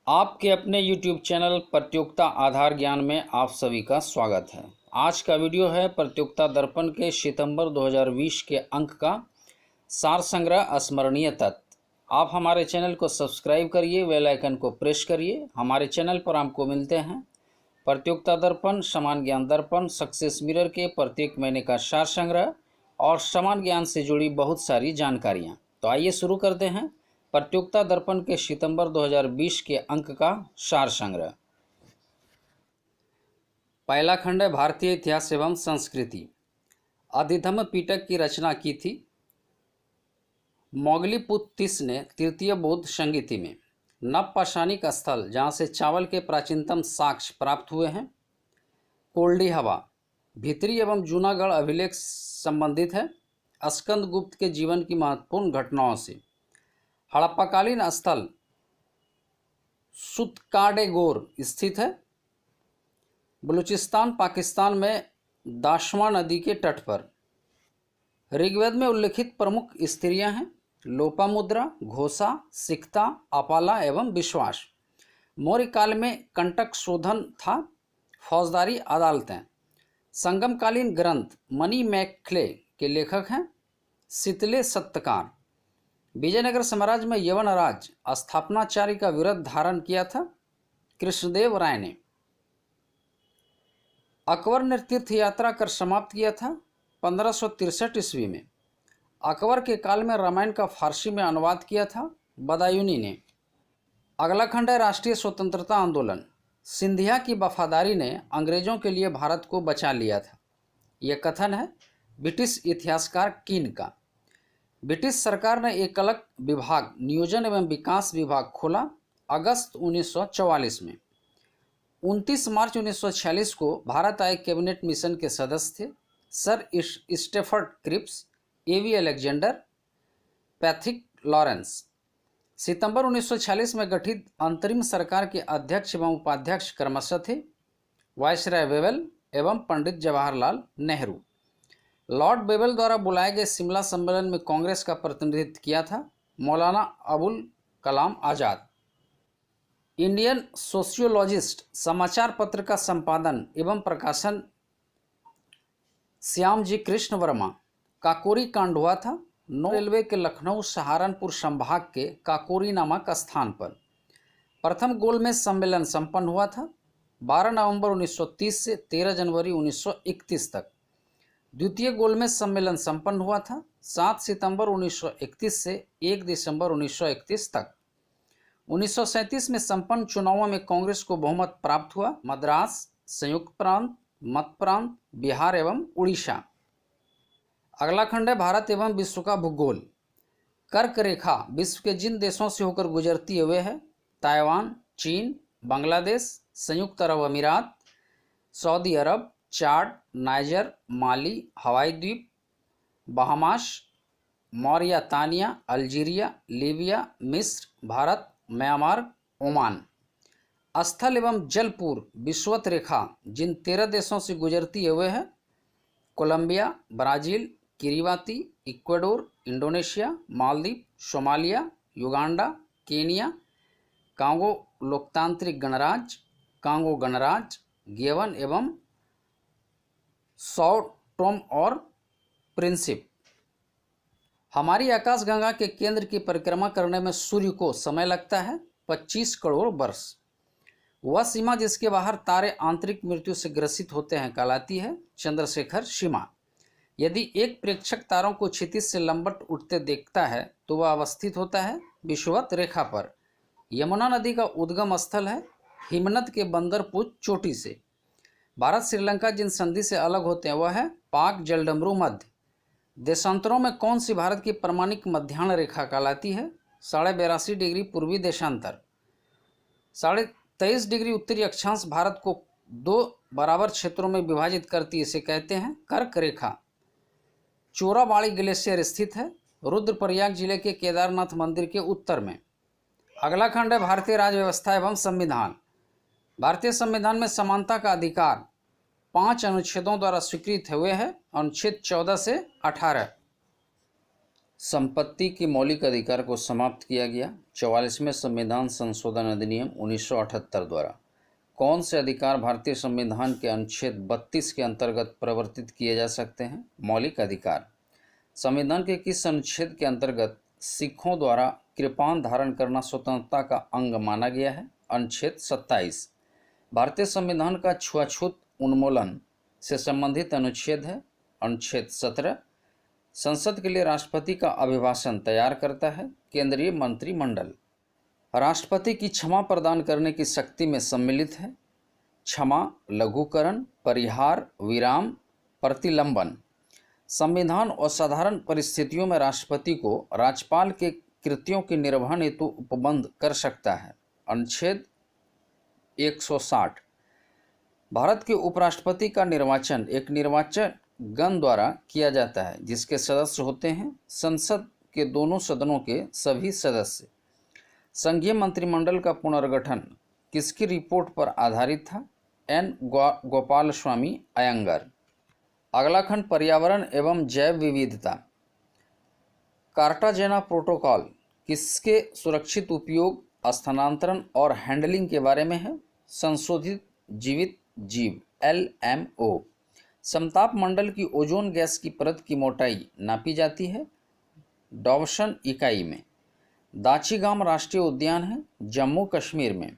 आपके अपने YouTube channel प्रतियोगिता आधार ज्ञान में आप सभी का स्वागत है। आज का वीडियो है प्रतियोगिता दर्पण के सितंबर 2020 के अंक का सार संग्रह स्मरणीय तत्व। आप हमारे चैनल को सब्सक्राइब करिए, बेल आइकन को प्रेस करिए। हमारे चैनल पर आपको मिलते हैं प्रतियोगिता दर्पण, समान ज्ञान दर्पण, सक्सेस मिरर के प्रत्येक महीने का सार संग्रह और समान ज्ञान से जुड़ी बहुत सारी जानकारियाँ। तो आइए शुरू करते हैं प्रतियोगिता दर्पण के सितंबर 2020 के अंक का सार संग्रह। पहला खंड है भारतीय इतिहास एवं संस्कृति। अधिधम पीटक की रचना की थी मोगलीपुत्तिस ने तृतीय बौद्ध संगीति में। नवपाषाणिक स्थल जहाँ से चावल के प्राचीनतम साक्ष्य प्राप्त हुए हैं। कोल्डी हवा भीतरी एवं जूनागढ़ अभिलेख संबंधित है स्कंदगुप्त के जीवन की महत्वपूर्ण घटनाओं से। हड़प्पाकालीन स्थल सुतकाडेगोर स्थित है बलूचिस्तान पाकिस्तान में दाशमा नदी के तट पर। ऋग्वेद में उल्लिखित प्रमुख स्त्रियां हैं लोपामुद्रा, घोषा, सिक्ता, अपाला एवं विश्वास। मौर्य काल में कंटक शोधन था फौजदारी अदालतें। संगमकालीन ग्रंथ मनी मैखले के लेखक हैं शीतले सत्तकार। विजयनगर साम्राज्य में यवन राज स्थापनाचार्य का विरध धारण किया था कृष्णदेव राय ने। अकबर ने तीर्थ यात्रा कर समाप्त किया था 1563 ईस्वी में। अकबर के काल में रामायण का फारसी में अनुवाद किया था बदायूनी ने। अगला खंड है राष्ट्रीय स्वतंत्रता आंदोलन। सिंधिया की वफादारी ने अंग्रेजों के लिए भारत को बचा लिया था, यह कथन है ब्रिटिश इतिहासकार कीन का। ब्रिटिश सरकार ने एक अलग विभाग नियोजन एवं विकास विभाग खोला अगस्त 1944 में। 29 मार्च 1946 को भारत आए कैबिनेट मिशन के सदस्य थे सर स्टेफर्ड क्रिप्स, एवी अलेक्जेंडर, पैथिक लॉरेंस। सितंबर 1946 में गठित अंतरिम सरकार के अध्यक्ष एवं उपाध्यक्ष क्रमशः थे वायसराय वेवेल एवं पंडित जवाहरलाल नेहरू। लॉर्ड बेवेल द्वारा बुलाए गए शिमला सम्मेलन में कांग्रेस का प्रतिनिधित्व किया था मौलाना अबुल कलाम आज़ाद। इंडियन सोशियोलॉजिस्ट समाचार पत्र का संपादन एवं प्रकाशन श्यामजी कृष्ण वर्मा। काकोरी कांड हुआ था नौ रेलवे के लखनऊ सहारनपुर संभाग के काकोरी नामक स्थान पर। प्रथम गोलमेज सम्मेलन संपन्न हुआ था 12 नवंबर 1930 से 13 जनवरी 1931 तक। द्वितीय गोलमेज सम्मेलन संपन्न हुआ था 7 सितंबर 1931 से 1 दिसंबर 1931 तक। 1937 में संपन्न चुनावों में कांग्रेस को बहुमत प्राप्त हुआ। मद्रास, संयुक्त प्रांत, मध्य प्रांत, बिहार एवं उड़ीसा। अगला खंड है भारत एवं विश्व का भूगोल। कर्क रेखा विश्व के जिन देशों से होकर गुजरती हुए है ताइवान, चीन, बांग्लादेश, संयुक्त अरब अमीरात, सऊदी अरब, चाड, नाइजर, माली, हवाई द्वीप, बहामास, मौरितानिया, अल्जीरिया, लीबिया, मिस्र, भारत, म्यांमार, ओमान। स्थल एवं जलपूर विषुवत रेखा जिन 13 देशों से गुजरती हुए है Colombia, Brazil, Kiribati, Ecuador, Indonesia, Maldives, Somalia, Uganda, Kenya, Congo लोकतांत्रिक गणराज्य, कांगो गणराज्य, गेवन एवं सौ टोम और प्रिंसिप। हमारी आकाशगंगा के केंद्र की परिक्रमा करने में सूर्य को समय लगता है 25 करोड़ वर्ष। वह सीमा जिसके बाहर तारे आंतरिक मृत्यु से ग्रसित होते हैं कहलाती है चंद्रशेखर सीमा। यदि एक प्रेक्षक तारों को क्षितिज से लंबवत उठते देखता है तो वह अवस्थित होता है विषुवत रेखा पर। यमुना नदी का उद्गम स्थल है हिमनद के बंदरपुर चोटी से। भारत श्रीलंका जिन संधि से अलग होते हैं वह है पाक जलडमरू मध्य। देशांतरों में कौन सी भारत की प्रमाणिक मध्याह्न रेखा कहलाती है 82.5 डिग्री पूर्वी देशांतर। 23.5 डिग्री उत्तरी अक्षांश भारत को 2 बराबर क्षेत्रों में विभाजित करती है, इसे कहते हैं कर्क रेखा। चोराबाड़ी ग्लेशियर स्थित है रुद्रप्रयाग जिले के केदारनाथ मंदिर के उत्तर में। अगला खंड है भारतीय राज्य व्यवस्था एवं संविधान। भारतीय संविधान में समानता का अधिकार 5 अनुच्छेदों द्वारा स्वीकृत हुए हैं। अनुच्छेद 14 से 18 संपत्ति के मौलिक अधिकार को समाप्त किया गया। 44वें संविधान संशोधन अधिनियम 1978 द्वारा कौन से अधिकार भारतीय संविधान के अनुच्छेद 32 के अंतर्गत प्रवर्तित किए जा सकते हैं? मौलिक अधिकार। संविधान के किस अनुच्छेद के अंतर्गत सिखों द्वारा कृपाण धारण करना स्वतंत्रता का अंग माना गया है? अनुच्छेद 27। भारतीय संविधान का छुआछूत उन्मूलन से संबंधित अनुच्छेद है अनुच्छेद 17। संसद के लिए राष्ट्रपति का अभिभाषण तैयार करता है केंद्रीय मंत्रिमंडल। राष्ट्रपति की क्षमा प्रदान करने की शक्ति में सम्मिलित है क्षमा, लघुकरण, परिहार, विराम, प्रतिलंबन। संविधान और साधारण परिस्थितियों में राष्ट्रपति को राज्यपाल के कृत्यों के निर्वहन हेतु उपबंध कर सकता है। अनुच्छेद 160। भारत के उपराष्ट्रपति का निर्वाचन एक निर्वाचन गण द्वारा किया जाता है जिसके सदस्य होते हैं संसद के दोनों सदनों के सभी सदस्य। संघीय मंत्रिमंडल का पुनर्गठन किसकी रिपोर्ट पर आधारित था? एन गोपालस्वामी अयंगर। अगला खंड पर्यावरण एवं जैव विविधता। कार्टाजेना प्रोटोकॉल किसके सुरक्षित उपयोग, स्थानांतरण और हैंडलिंग के बारे में है? संशोधित जीवित जीव LMO। समताप मंडल की ओजोन गैस की परत की मोटाई नापी जाती है डॉवसन इकाई में। दाचीगाम राष्ट्रीय उद्यान है जम्मू कश्मीर में।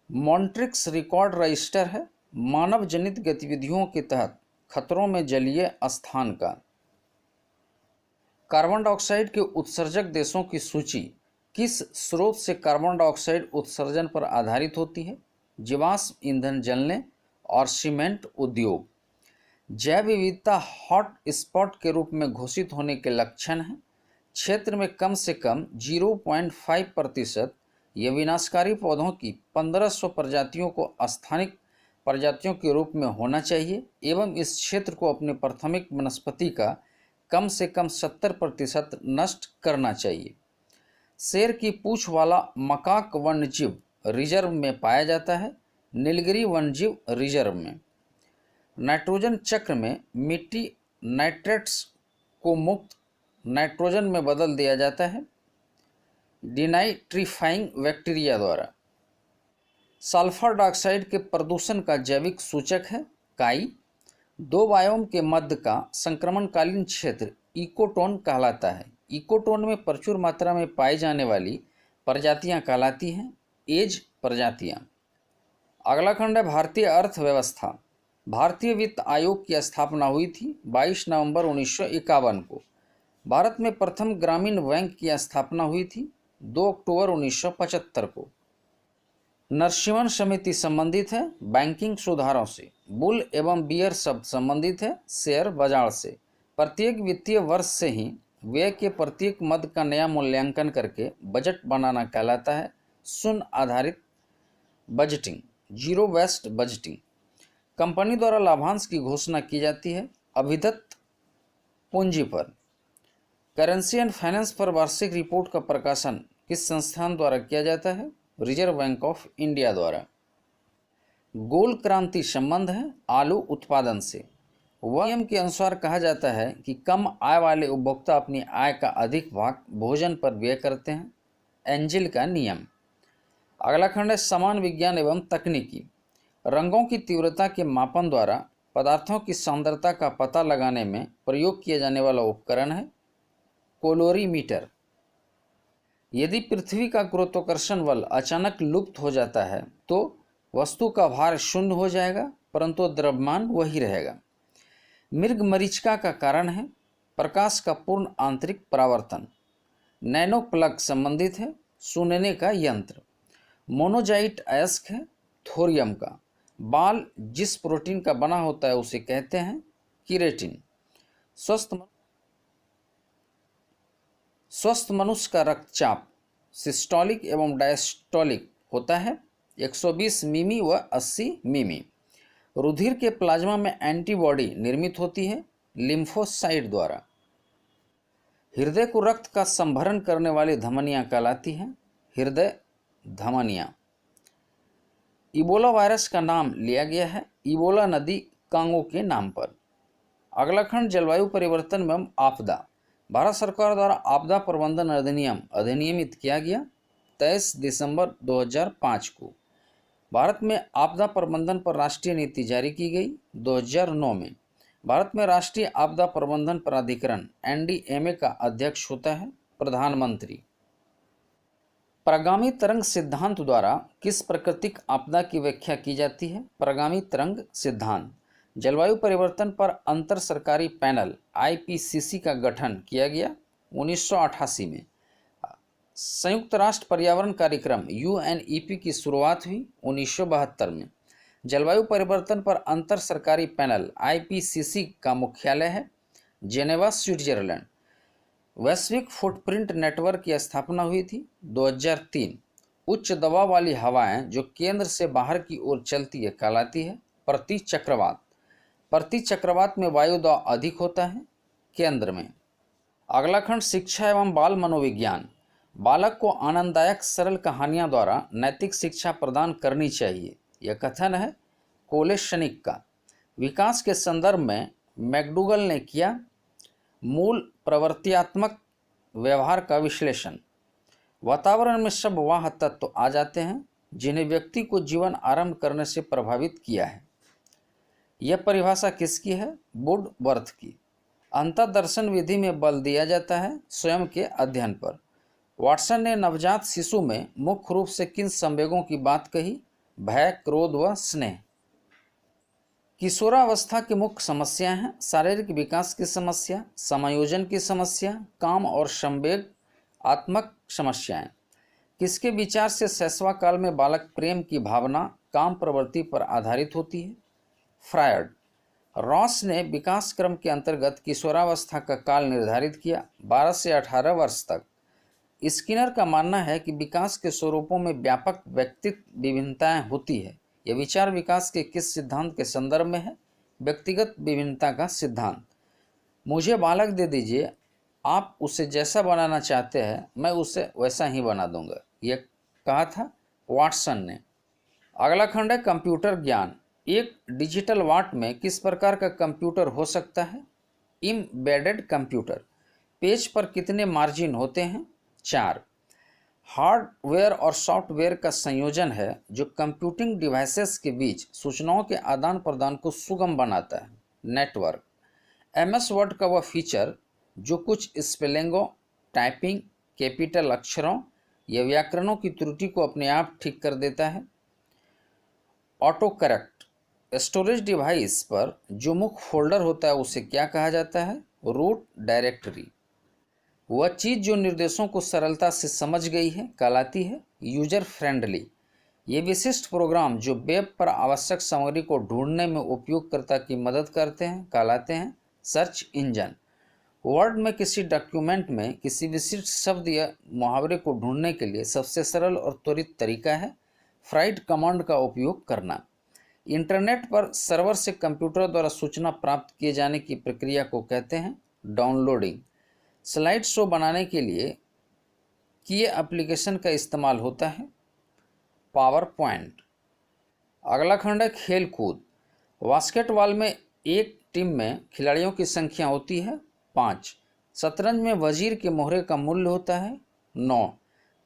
मॉन्ट्रिक्स रिकॉर्ड रजिस्टर है मानव जनित गतिविधियों के तहत खतरों में जलीय स्थान का। कार्बन डाइऑक्साइड के उत्सर्जक देशों की सूची किस स्रोत से कार्बन डाइऑक्साइड उत्सर्जन पर आधारित होती है? जीवाश्म ईंधन जलने और सीमेंट उद्योग। जैव विविधता हॉट स्पॉट के रूप में घोषित होने के लक्षण हैं। क्षेत्र में कम से कम 0.5% या विनाशकारी पौधों की 1500 प्रजातियों को स्थानिक प्रजातियों के रूप में होना चाहिए एवं इस क्षेत्र को अपने प्राथमिक वनस्पति का कम से कम 70% नष्ट करना चाहिए। शेर की पूंछ वाला मकाक वन्यजीव रिजर्व में पाया जाता है नीलगिरी वन्यजीव रिजर्व में। नाइट्रोजन चक्र में मिट्टी नाइट्रेट्स को मुक्त नाइट्रोजन में बदल दिया जाता है डिनाइट्रीफाइंग बैक्टीरिया द्वारा। सल्फर डाइऑक्साइड के प्रदूषण का जैविक सूचक है काई। दो बायोम के मध्य का संक्रमणकालीन क्षेत्र इकोटोन कहलाता है। इकोटोन में प्रचुर मात्रा में पाई जाने वाली प्रजातियां कहलाती हैं एज प्रजातियां। अगला खंड है भारतीय अर्थव्यवस्था। भारतीय वित्त आयोग की स्थापना हुई थी 22 नवंबर 1951 को। भारत में प्रथम ग्रामीण बैंक की स्थापना हुई थी 2 अक्टूबर 1975 को। नरसिंहन समिति संबंधित है बैंकिंग सुधारों से। बुल एवं बियर शब्द संबंधित है शेयर बाजार से। प्रत्येक वित्तीय वर्ष से ही व्यय के प्रत्येक मद का नया मूल्यांकन करके बजट बनाना कहलाता है शून्य आधारित budgeting zero based budgeting. Company द्वारा लाभांश की घोषणा की जाती है अभिदत्त पूंजी पर। करेंसी एंड फाइनेंस पर वार्षिक रिपोर्ट का प्रकाशन किस संस्थान द्वारा किया जाता है? रिजर्व बैंक ऑफ इंडिया द्वारा। गोल क्रांति संबंध है आलू उत्पादन से। वह नियम के अनुसार कहा जाता है कि कम आय वाले उपभोक्ता अपनी आय का अधिक भाग भोजन पर व्यय करते हैं एंजिल का नियम। अगला खंड है समान विज्ञान एवं तकनीकी। रंगों की तीव्रता के मापन द्वारा पदार्थों की सांद्रता का पता लगाने में प्रयोग किया जाने वाला उपकरण है कोलोरीमीटर। यदि पृथ्वी का गुरुत्वाकर्षण बल अचानक लुप्त हो जाता है तो वस्तु का भार शून्य हो जाएगा परंतु द्रव्यमान वही रहेगा। मृग मरीचिका का कारण है प्रकाश का पूर्ण आंतरिक परावर्तन। नैनो प्लग संबंधित है सुनने का यंत्र। मोनोजाइट अयस्क है थोरियम का। बाल जिस प्रोटीन का बना होता है उसे कहते हैं कीरेटिन। स्वस्थ मनुष्य का रक्तचाप सिस्टोलिक एवं डायस्टोलिक होता है 120 मिमी व 80 मिमी। रुधिर के प्लाज्मा में एंटीबॉडी निर्मित होती है लिम्फोसाइट द्वारा। हृदय को रक्त का संभरण करने वाली धमनियां कहलाती हैं हृदय धमनियां। इबोला वायरस का नाम लिया गया है इबोला नदी कांगो के नाम पर। अगला खंड जलवायु परिवर्तन एवं आपदा। भारत सरकार द्वारा आपदा प्रबंधन अधिनियम अधिनियमित किया गया 23 दिसंबर 2005 को। भारत में आपदा प्रबंधन पर राष्ट्रीय नीति जारी की गई 2009 में। भारत में राष्ट्रीय आपदा प्रबंधन प्राधिकरण NDMA का अध्यक्ष होता है प्रधानमंत्री। परागामी तरंग सिद्धांत द्वारा किस प्राकृतिक आपदा की व्याख्या की जाती है? परागामी तरंग सिद्धांत। जलवायु परिवर्तन पर अंतर सरकारी पैनल IPCC का गठन किया गया 1988 में। संयुक्त राष्ट्र पर्यावरण कार्यक्रम UNEP की शुरुआत हुई 1972 में। जलवायु परिवर्तन पर अंतर सरकारी पैनल IPCC का मुख्यालय है जेनेवा, स्विट्जरलैंड। वैश्विक फुटप्रिंट नेटवर्क की स्थापना हुई थी 2003। उच्च दबाव वाली हवाएं जो केंद्र से बाहर की ओर चलती है कहलाती है प्रतिचक्रवात। प्रतिचक्रवात में वायु दबाव अधिक होता है केंद्र में। अगला खंड शिक्षा एवं बाल मनोविज्ञान। बालक को आनंददायक सरल कहानियां द्वारा नैतिक शिक्षा प्रदान करनी चाहिए, यह कथन है कोलेशनिक का। विकास के संदर्भ में मैकडूगल ने किया मूल प्रवृत्त्यात्मक व्यवहार का विश्लेषण। वातावरण में सब वह तत्व आ जाते हैं जिन्हें व्यक्ति को जीवन आरंभ करने से प्रभावित किया है। यह परिभाषा किसकी है? वुडवर्थ की। अंतर्दर्शन विधि में बल दिया जाता है स्वयं के अध्ययन पर। वाटसन ने नवजात शिशु में मुख्य रूप से किन संवेगों की बात कही? भय, क्रोध व स्नेह। किशोरावस्था की मुख्य समस्याएं हैं शारीरिक विकास की समस्या, समायोजन की समस्या, काम और संवेग आत्मक समस्याएं। किसके विचार से शैशव काल में बालक प्रेम की भावना काम प्रवृत्ति पर आधारित होती है? फ्रायड। रॉस ने विकास क्रम के अंतर्गत किशोरावस्था का काल निर्धारित किया 12 से 18 वर्ष तक। स्किनर का मानना है कि विकास के स्वरूपों में व्यापक व्यक्तित्व विभिन्नताएं होती है। यह विचार विकास के किस सिद्धांत के संदर्भ में है? व्यक्तिगत विभिन्नता का सिद्धांत। मुझे बालक दे दीजिए, आप उसे जैसा बनाना चाहते हैं मैं उसे वैसा ही बना दूंगा, यह कहा था वाटसन ने। अगला खंड है कंप्यूटर ज्ञान। एक डिजिटल वाट में किस प्रकार का कंप्यूटर हो सकता है? Embedded computer. पेज पर कितने मार्जिन होते हैं? 4। हार्डवेयर और सॉफ्टवेयर का संयोजन है जो कंप्यूटिंग डिवाइसेस के बीच सूचनाओं के आदान प्रदान को सुगम बनाता है, नेटवर्क। MS वर्ड का वह फीचर जो कुछ स्पेलिंगों, टाइपिंग, कैपिटल अक्षरों या व्याकरणों की त्रुटि को अपने आप ठीक कर देता है, ऑटो करेक्ट। स्टोरेज डिवाइस पर जो मुख्य फोल्डर होता है उसे क्या कहा जाता है? Root directory. वह चीज़ जो निर्देशों को सरलता से समझ गई है कहलाती है यूजर फ्रेंडली। ये विशिष्ट प्रोग्राम जो वेब पर आवश्यक सामग्री को ढूंढने में उपयोगकर्ता की मदद करते हैं कहलाते हैं सर्च इंजन। वर्ड में किसी डॉक्यूमेंट में किसी विशिष्ट शब्द या मुहावरे को ढूंढने के लिए सबसे सरल और त्वरित तरीका है फ्राइड कमांड का उपयोग करना। इंटरनेट पर सर्वर से कंप्यूटर द्वारा सूचना प्राप्त किए जाने की प्रक्रिया को कहते हैं डाउनलोडिंग। स्लाइड शो बनाने के लिए किए एप्लीकेशन का इस्तेमाल होता है पावर पॉइंट। अगला खंड है खेल कूद। बास्केटबॉल में एक टीम में खिलाड़ियों की संख्या होती है 5। शतरंज में वजीर के मोहरे का मूल्य होता है 9।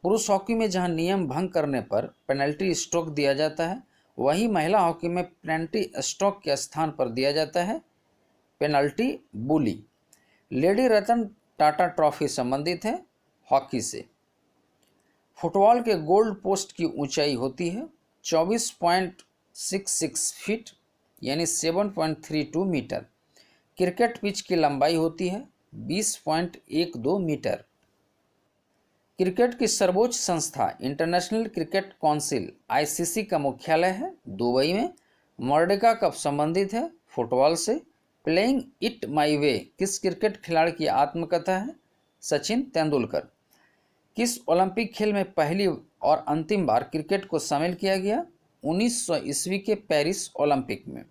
पुरुष हॉकी में जहां नियम भंग करने पर पेनल्टी स्ट्रोक दिया जाता है वहीं महिला हॉकी में पेनल्टी स्ट्रोक के स्थान पर दिया जाता है पेनल्टी बुली। लेडी रतन टाटा ट्रॉफी संबंधित है हॉकी से। फुटबॉल के गोल्ड पोस्ट की ऊंचाई होती है 24.66 फीट यानी 7.32 मीटर। क्रिकेट पिच की लंबाई होती है 20.12 मीटर। क्रिकेट की सर्वोच्च संस्था इंटरनेशनल क्रिकेट काउंसिल ICC का मुख्यालय है दुबई में। मर्डेका कप संबंधित है फुटबॉल से। प्लेइंग इट माई वे किस क्रिकेट खिलाड़ी की आत्मकथा है? सचिन तेंदुलकर। किस ओलंपिक खेल में पहली और अंतिम बार क्रिकेट को शामिल किया गया? 1900 ईस्वी के पेरिस ओलंपिक में।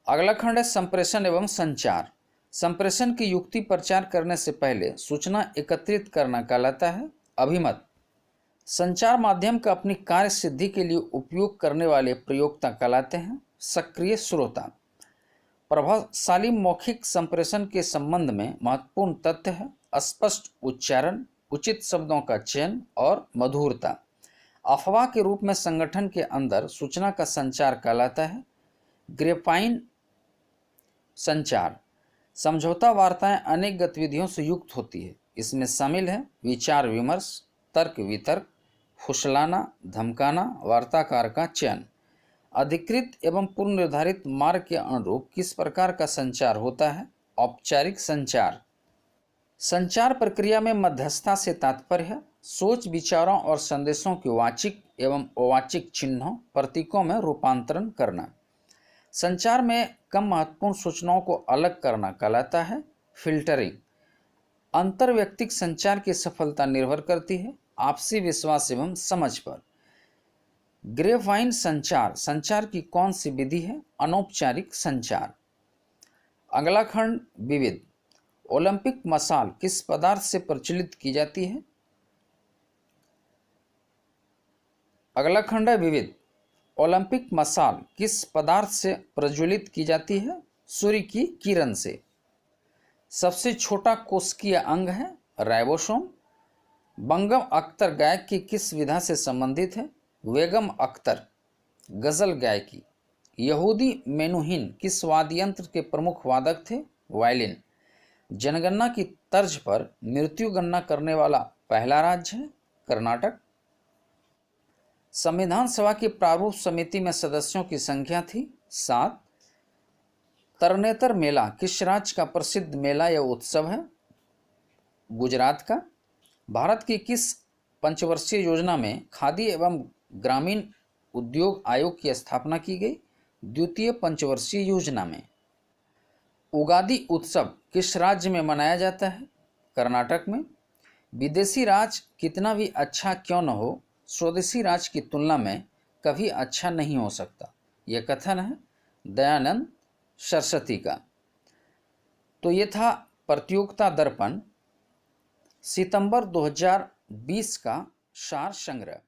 अगला खंड है संप्रेषण एवं संचार। संप्रेषण की युक्ति प्रचार करने से पहले सूचना एकत्रित करना कहलाता है अभिमत। संचार माध्यम का अपनी कार्य सिद्धि के लिए उपयोग करने वाले प्रयोक्ता कहलाते हैं सक्रिय श्रोता। प्रभावशाली मौखिक संप्रेषण के संबंध में महत्वपूर्ण तथ्य है स्पष्ट उच्चारण, उचित शब्दों का चयन और मधुरता। अफवाह के रूप में संगठन के अंदर सूचना का संचार कहलाता है। ग्रेपाइन संचार समझौता वार्ताएं अनेक गतिविधियों से युक्त होती है। इसमें शामिल है विचार विमर्श, तर्क वितर्क, फुसलाना, धमकाना, वार्ताकार का चयन। अधिकृत एवं पूर्व निर्धारित मार्ग के अनुरूप किस प्रकार का संचार होता है? औपचारिक संचार। संचार प्रक्रिया में मध्यस्थता से तात्पर्य सोच, विचारों और संदेशों के वाचिक एवं अवाचिक चिन्हों, प्रतीकों में रूपांतरण करना। संचार में कम महत्वपूर्ण सूचनाओं को अलग करना कहलाता है फिल्टरिंग। अंतर्व्यक्तिक संचार की सफलता निर्भर करती है आपसी विश्वास एवं समझ पर। ग्रेपवाइन संचार संचार की कौन सी विधि है? अनौपचारिक संचार। अगला खंड विविध। ओलंपिक मशाल किस पदार्थ से प्रज्वलित की जाती है? अगला खंड है विविध। ओलंपिक मशाल किस पदार्थ से प्रज्वलित की जाती है? सूर्य की किरण से। सबसे छोटा कोशिकीय अंग है राइबोसोम। बंगम अख्तर गायक की किस विधा से संबंधित है? बेगम अख्तर, गजल गायकी। यहूदी मेनुहिन किस वाद्य यंत्र के प्रमुख वादक थे? वायलिन। जनगणना की तर्ज पर मृत्यु गणना करने वाला पहला राज्य है कर्नाटक। संविधान सभा की प्रारूप समिति में सदस्यों की संख्या थी 7। तरनेतर मेला किस राज्य का प्रसिद्ध मेला या उत्सव है? गुजरात का। भारत की किस पंचवर्षीय योजना में खादी एवं ग्रामीण उद्योग आयोग की स्थापना की गई? द्वितीय पंचवर्षीय योजना में। उगादि उत्सव किस राज्य में मनाया जाता है? कर्नाटक में। विदेशी राज कितना भी अच्छा क्यों न हो, स्वदेशी राज की तुलना में कभी अच्छा नहीं हो सकता। यह कथन है दयानंद सरस्वती का। तो ये था प्रतियोगिता दर्पण सितंबर 2020 का सार संग्रह।